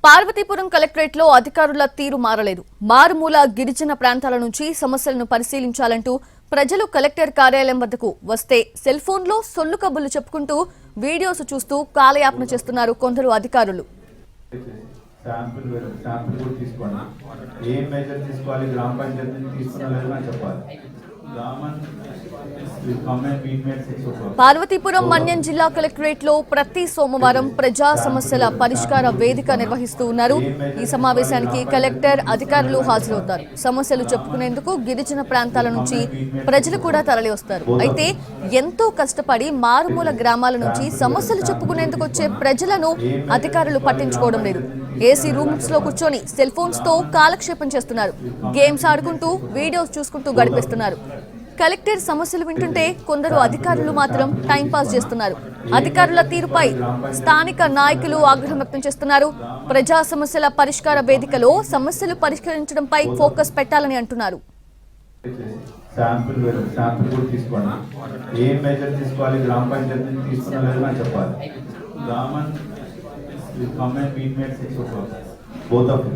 Parvathipuram collectorate లో అధికారుల తీరు మారలేదు. మారుమూల గిరిజన ప్రాంతాల నుంచి సమస్యలను పరిశీలించాలంటూ ప్రజలు కలెక్టర్ కార్యాలయం వద్దకు వస్తే సెల్ ఫోన్ లో సొల్లు కబుర్లు చెప్పుకుంటూ వీడియోస్ చూస్తూ కాలయాపన చేస్తున్నారు కొందరు అధికారులు. పార్వతీపురం మన్యం జిల్లా కలెక్టరేట్ లో ప్రతి సోమవారం ప్రజా సమస్యల పరిష్కార వేదిక నిర్వహిస్తూ ఉన్నారు. ఈ సమావేశానికి కలెక్టర్ అధికారులు హాజరవుతారు. సమస్యలు చెప్పుకునేందుకు గిరిజన ప్రాంతాల నుంచి ప్రజలు కూడా తరలి వస్తారు. అయితే ఎంతో కష్టపడి మారుమూల గ్రామాల నుంచి సమస్యలు చెప్పుకునేందుకు వచ్చే ప్రజలను అధికారులు పట్టించుకోవడం లేదు. ఏసీ రూమ్స్ లో కూర్చొని సెల్ ఫోన్స్ తో కాలక్షేపం చేస్తున్నారు. గేమ్స్ ఆడుకుంటూ వీడియోస్ చూసుకుంటూ గడిపేస్తున్నారు. కలెక్టర్ సమస్యలు వింటుంటే కొందరు అధికారులు మాత్రం టైంపాస్ చేస్తున్నారు. అధికారుల తీరుపై స్థానిక నాయకులు ఆగ్రహం వ్యక్తం చేస్తున్నారు. ప్రజా సమస్యల పరిష్కార వేదికలో సమస్యలు పరిష్కరించడంపై ఫోకస్ పెట్టాలని అంటున్నారు. Will come and meet me at 6 o'clock. Both of you.